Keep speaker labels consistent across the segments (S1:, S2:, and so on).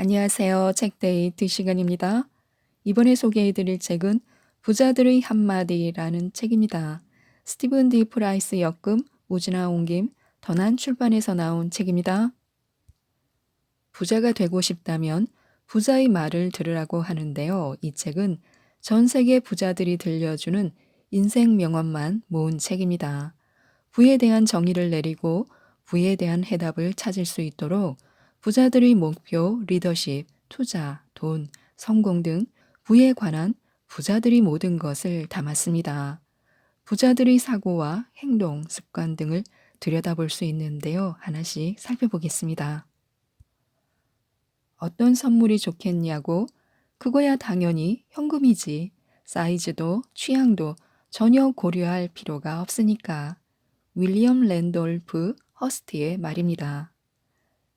S1: 안녕하세요. 책데이트 시간입니다. 이번에 소개해드릴 책은 부자들의 한마디라는 책입니다. 스티븐 디 프라이스 역금, 우진아 옹김, 더난 출판에서 나온 책입니다. 부자가 되고 싶다면 부자의 말을 들으라고 하는데요. 이 책은 전 세계 부자들이 들려주는 인생 명언만 모은 책입니다. 부에 대한 정의를 내리고 부에 대한 해답을 찾을 수 있도록 부자들의 목표, 리더십, 투자, 돈, 성공 등 부에 관한 부자들이 모든 것을 담았습니다. 부자들의 사고와 행동, 습관 등을 들여다볼 수 있는데요. 하나씩 살펴보겠습니다. 어떤 선물이 좋겠냐고? 그거야 당연히 현금이지. 사이즈도 취향도 전혀 고려할 필요가 없으니까. 윌리엄 랜돌프 허스트의 말입니다.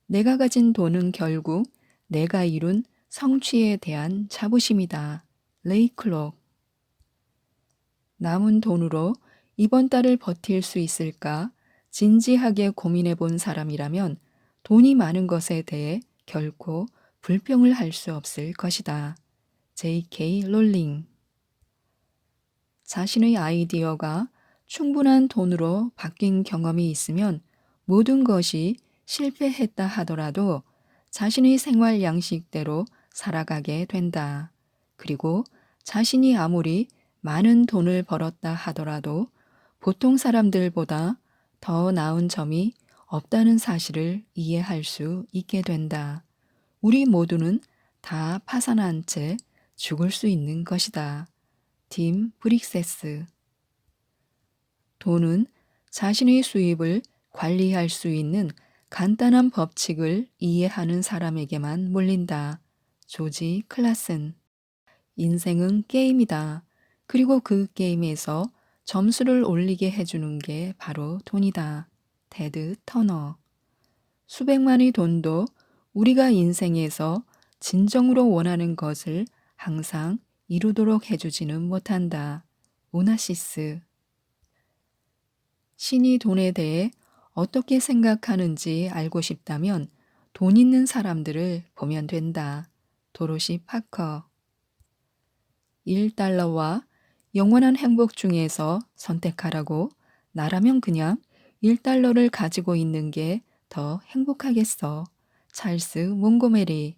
S1: 내가 가진 돈은 결국 내가 이룬 성취에 대한 자부심이다. 레이 클록. 남은 돈으로 이번 달을 버틸 수 있을까 진지하게 고민해 본 사람이라면 돈이 많은 것에 대해 결코 불평을 할 수 없을 것이다. J.K. 롤링. 자신의 아이디어가 충분한 돈으로 바뀐 경험이 있으면 모든 것이 실패했다 하더라도 자신의 생활 양식대로 살아가게 된다. 그리고 자신이 아무리 많은 돈을 벌었다 하더라도 보통 사람들보다 더 나은 점이 없다는 사실을 이해할 수 있게 된다. 우리 모두는 다 파산한 채 죽을 수 있는 것이다. 팀 브릭세스. 돈은 자신의 수입을 관리할 수 있는 간단한 법칙을 이해하는 사람에게만 몰린다. 조지 클라슨. 인생은 게임이다. 그리고 그 게임에서 점수를 올리게 해주는 게 바로 돈이다. 테드 터너. 수백만의 돈도 우리가 인생에서 진정으로 원하는 것을 항상 이루도록 해주지는 못한다. 오나시스. 신이 돈에 대해 어떻게 생각하는지 알고 싶다면 돈 있는 사람들을 보면 된다. 도로시 파커. 1달러와 영원한 행복 중에서 선택하라고 나라면 그냥 1달러를 가지고 있는 게 더 행복하겠어. 찰스 몽고메리.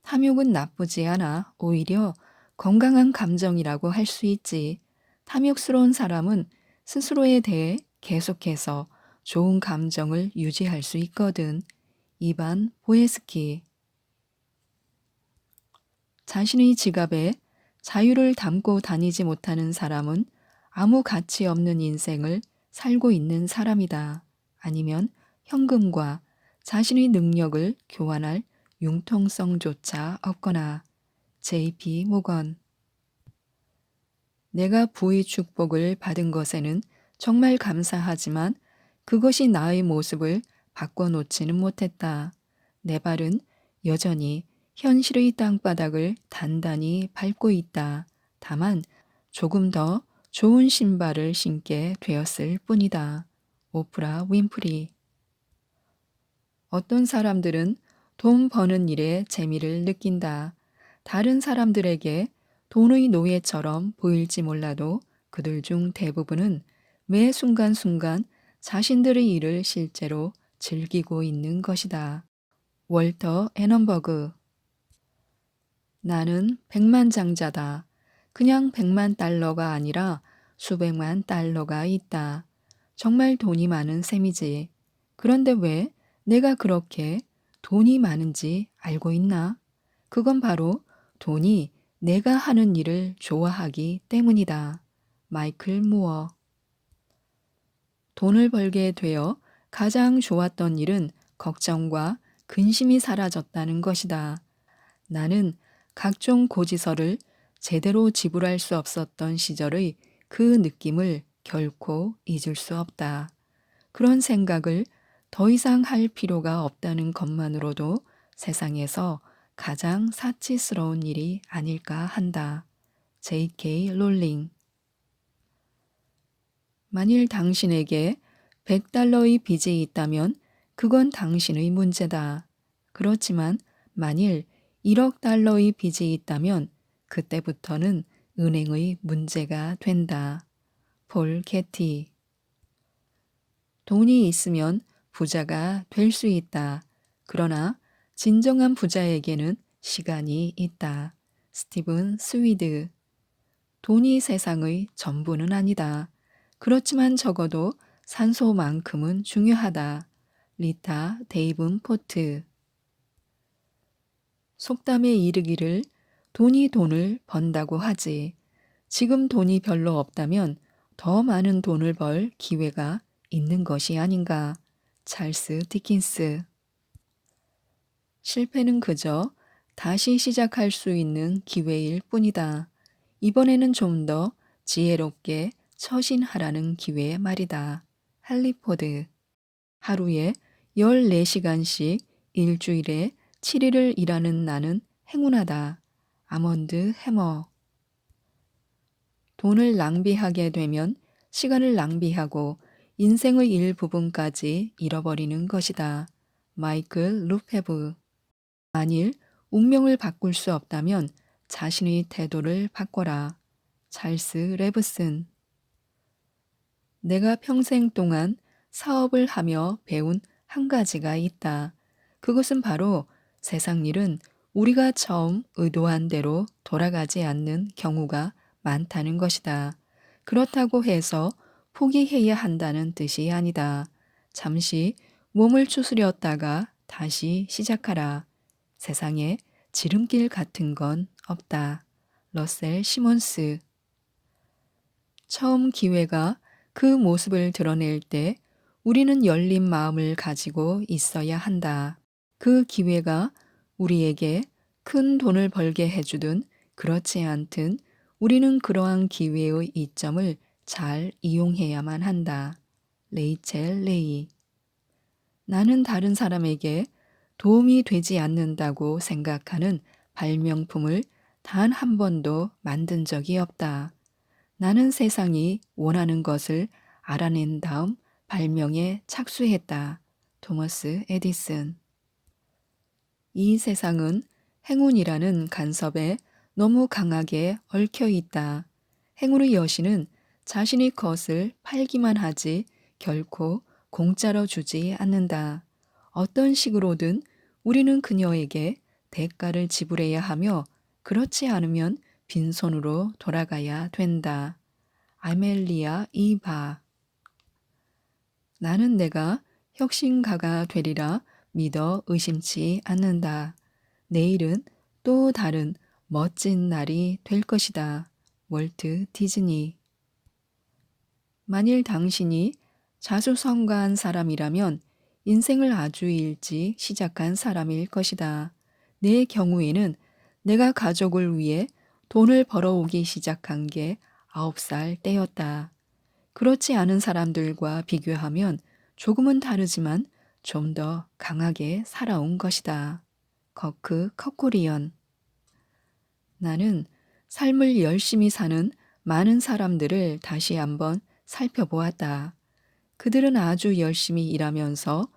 S1: 탐욕은 나쁘지 않아. 오히려 건강한 감정이라고 할 수 있지. 탐욕스러운 사람은 스스로에 대해 계속해서 좋은 감정을 유지할 수 있거든. 이반 보에스키. 자신의 지갑에 자유를 담고 다니지 못하는 사람은 아무 가치 없는 인생을 살고 있는 사람이다. 아니면 현금과 자신의 능력을 교환할 융통성조차 없거나. JP 모건. 내가 부의 축복을 받은 것에는 정말 감사하지만 그것이 나의 모습을 바꿔놓지는 못했다. 내 발은 여전히 현실의 땅바닥을 단단히 밟고 있다. 다만 조금 더 좋은 신발을 신게 되었을 뿐이다. 오프라 윈프리. 어떤 사람들은 돈 버는 일에 재미를 느낀다. 다른 사람들에게 돈의 노예처럼 보일지 몰라도 그들 중 대부분은 매 순간순간 자신들의 일을 실제로 즐기고 있는 것이다. 월터 애넘버그. 나는 백만장자다. 그냥 100만 달러가 아니라 수백만 달러가 있다. 정말 돈이 많은 셈이지. 그런데 왜 내가 그렇게 돈이 많은지 알고 있나? 그건 바로 돈이 내가 하는 일을 좋아하기 때문이다. 마이클 무어. 돈을 벌게 되어 가장 좋았던 일은 걱정과 근심이 사라졌다는 것이다. 나는 각종 고지서를 제대로 지불할 수 없었던 시절의 그 느낌을 결코 잊을 수 없다. 그런 생각을 더 이상 할 필요가 없다는 것만으로도 세상에서 가장 사치스러운 일이 아닐까 한다. J.K. 롤링. 만일 당신에게 100달러의 빚이 있다면 그건 당신의 문제다. 그렇지만 만일 1억 달러의 빚이 있다면 그때부터는 은행의 문제가 된다. 폴 게티. 돈이 있으면 부자가 될 수 있다. 그러나 진정한 부자에게는 시간이 있다. 스티븐 스위드. 돈이 세상의 전부는 아니다. 그렇지만 적어도 산소만큼은 중요하다. 리타 데이븐포트. 속담에 이르기를 돈이 돈을 번다고 하지. 지금 돈이 별로 없다면 더 많은 돈을 벌 기회가 있는 것이 아닌가. 찰스 디킨스. 실패는 그저 다시 시작할 수 있는 기회일 뿐이다. 이번에는 좀 더 지혜롭게 처신하라는 기회 말이다. 할리포드. 하루에 14시간씩 일주일에 7일을 일하는 나는 행운하다. 아몬드 해머. 돈을 낭비하게 되면 시간을 낭비하고 인생의 일부분까지 잃어버리는 것이다. 마이클 루페브. 만일 운명을 바꿀 수 없다면 자신의 태도를 바꿔라. 찰스 레브슨. 내가 평생 동안 사업을 하며 배운 한 가지가 있다. 그것은 바로 세상 일은 우리가 처음 의도한 대로 돌아가지 않는 경우가 많다는 것이다. 그렇다고 해서 포기해야 한다는 뜻이 아니다. 잠시 몸을 추스렸다가 다시 시작하라. 세상에 지름길 같은 건 없다. 러셀 시몬스. 처음 기회가 그 모습을 드러낼 때 우리는 열린 마음을 가지고 있어야 한다. 그 기회가 우리에게 큰 돈을 벌게 해주든 그렇지 않든 우리는 그러한 기회의 이점을 잘 이용해야만 한다. 레이첼 레이. 나는 다른 사람에게 도움이 되지 않는다고 생각하는 발명품을 단 한 번도 만든 적이 없다. 나는 세상이 원하는 것을 알아낸 다음 발명에 착수했다. 토머스 에디슨. 이 세상은 행운이라는 간섭에 너무 강하게 얽혀 있다. 행운의 여신은 자신의 것을 팔기만 하지 결코 공짜로 주지 않는다. 어떤 식으로든 우리는 그녀에게 대가를 지불해야 하며 그렇지 않으면 빈손으로 돌아가야 된다. 아멜리아 이바. 나는 내가 혁신가가 되리라 믿어 의심치 않는다. 내일은 또 다른 멋진 날이 될 것이다. 월트 디즈니. 만일 당신이 자수성가한 사람이라면 인생을 아주 일찍 시작한 사람일 것이다. 내 경우에는 내가 가족을 위해 돈을 벌어오기 시작한 게 9살 때였다. 그렇지 않은 사람들과 비교하면 조금은 다르지만 좀 더 강하게 살아온 것이다. 거크 커코리언. 나는 삶을 열심히 사는 많은 사람들을 다시 한번 살펴보았다. 그들은 아주 열심히 일하면서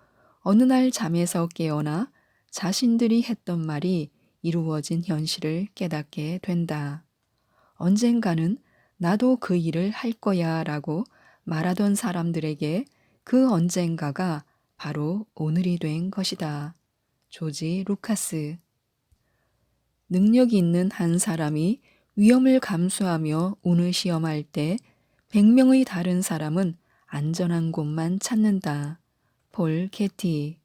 S1: 어느 날 잠에서 깨어나 자신들이 했던 말이 이루어진 현실을 깨닫게 된다. 언젠가는 나도 그 일을 할 거야 라고 말하던 사람들에게 그 언젠가가 바로 오늘이 된 것이다. 조지 루카스. 능력이 있는 한 사람이 위험을 감수하며 운을 시험할 때 100명의 다른 사람은 안전한 곳만 찾는다. 폴 게티.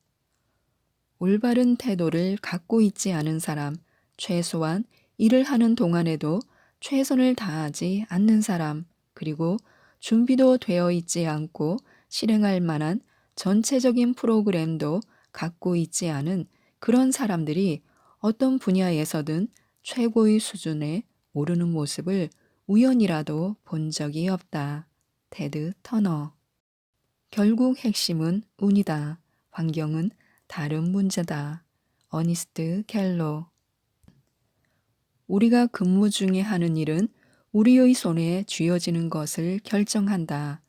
S1: 올바른 태도를 갖고 있지 않은 사람, 최소한 일을 하는 동안에도 최선을 다하지 않는 사람, 그리고 준비도 되어 있지 않고 실행할 만한 전체적인 프로그램도 갖고 있지 않은 그런 사람들이 어떤 분야에서든 최고의 수준에 오르는 모습을 우연이라도 본 적이 없다. 테드 터너. 결국 핵심은 운이다. 환경은 다른 문제다. 어니스트 켈로. 우리가 근무 중에 하는 일은 우리의 손에 쥐어지는 것을 결정한다.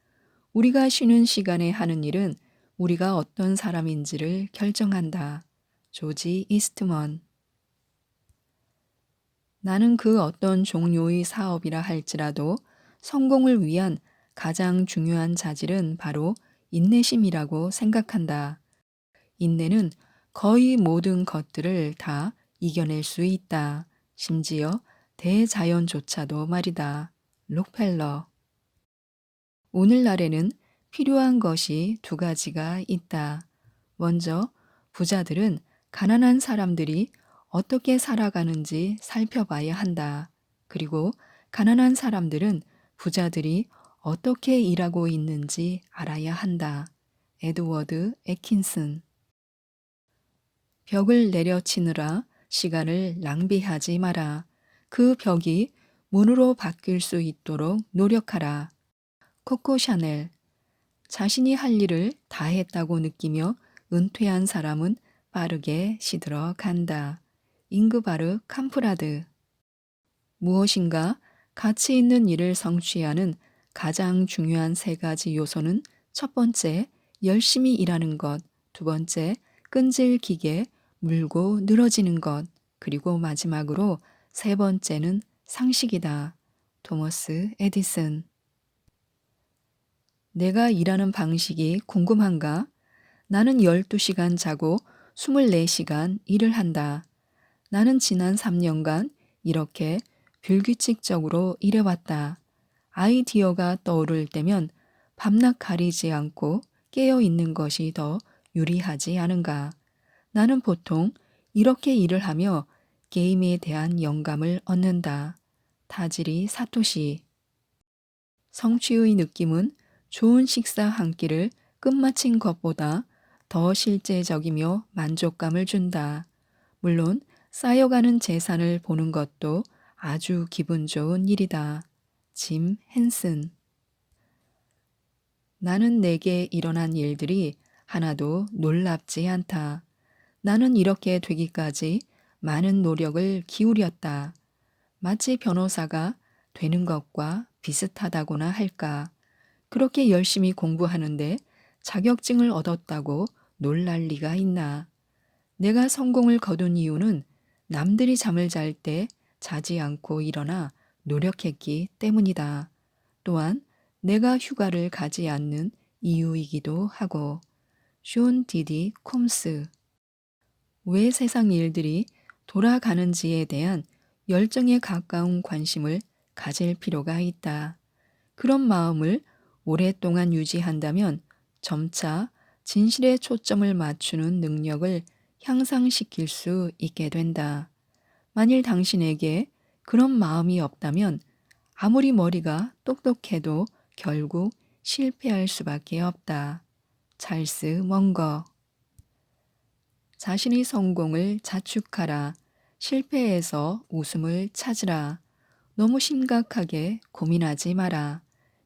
S1: 우리가 쉬는 시간에 하는 일은 우리가 어떤 사람인지를 결정한다. 조지 이스트먼. 나는 그 어떤 종류의 사업이라 할지라도 성공을 위한 가장 중요한 자질은 바로 인내심이라고 생각한다. 인내는 거의 모든 것들을 다 이겨낼 수 있다. 심지어 대자연조차도 말이다. 록펠러. 오늘날에는 필요한 것이 두 가지가 있다. 먼저, 부자들은 가난한 사람들이 어떻게 살아가는지 살펴봐야 한다. 그리고 가난한 사람들은 부자들이 어떻게 일하고 있는지 알아야 한다. 에드워드 애킨슨. 벽을 내려치느라 시간을 낭비하지 마라. 그 벽이 문으로 바뀔 수 있도록 노력하라. 코코 샤넬. 자신이 할 일을 다 했다고 느끼며 은퇴한 사람은 빠르게 시들어 간다. 잉그바르 캄프라드. 무엇인가 가치 있는 일을 성취하는 가장 중요한 세 가지 요소는 첫 번째, 열심히 일하는 것, 두 번째, 끈질기게 물고 늘어지는 것, 그리고 마지막으로 세 번째는 상식이다. 토머스 에디슨. 내가 일하는 방식이 궁금한가? 나는 12시간 자고 24시간 일을 한다. 나는 지난 3년간 이렇게 불규칙적으로 일해왔다. 아이디어가 떠오를 때면 밤낮 가리지 않고 깨어 있는 것이 더 유리하지 않은가? 나는 보통 이렇게 일을 하며 게임에 대한 영감을 얻는다. 타지리 사토시. 성취의 느낌은 좋은 식사 한 끼를 끝마친 것보다 더 실제적이며 만족감을 준다. 물론 쌓여가는 재산을 보는 것도 아주 기분 좋은 일이다. 짐 헨슨. 나는 내게 일어난 일들이 하나도 놀랍지 않다. 나는 이렇게 되기까지 많은 노력을 기울였다. 마치 변호사가 되는 것과 비슷하다고나 할까. 그렇게 열심히 공부하는데 자격증을 얻었다고 놀랄 리가 있나. 내가 성공을 거둔 이유는 남들이 잠을 잘 때 자지 않고 일어나 노력했기 때문이다. 또한 내가 휴가를 가지 않는 이유이기도 하고. 쇼 디디 콤스. 왜 세상 일들이 돌아가는지에 대한 열정에 가까운 관심을 가질 필요가 있다. 그런 마음을 오랫동안 유지한다면 점차 진실에 초점을 맞추는 능력을 향상시킬 수 있게 된다. 만일 당신에게 그런 마음이 없다면 아무리 머리가 똑똑해도 결국 실패할 수밖에 없다. 찰스 먼거. 자신의 성공을 자축하라. 실패에서 웃음을 찾으라. 너무 심각하게 고민하지 마라.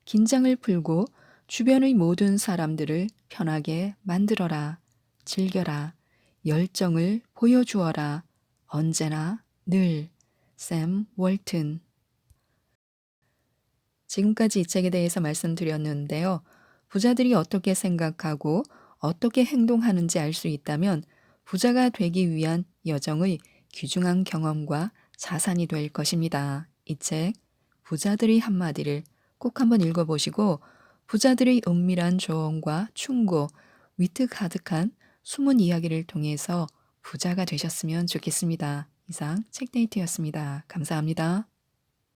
S1: 긴장을 풀고 주변의 모든 사람들을 편하게 만들어라. 즐겨라. 열정을 보여주어라. 언제나 늘. 샘 월튼. 지금까지 이 책에 대해서 말씀드렸는데요. 부자들이 어떻게 생각하고 어떻게 행동하는지 알 수 있다면 부자가 되기 위한 여정의 귀중한 경험과 자산이 될 것입니다. 이 책 부자들의 한마디를 꼭 한번 읽어보시고 부자들의 은밀한 조언과 충고, 위트 가득한 숨은 이야기를 통해서 부자가 되셨으면 좋겠습니다. 이상 책데이트였습니다. 감사합니다.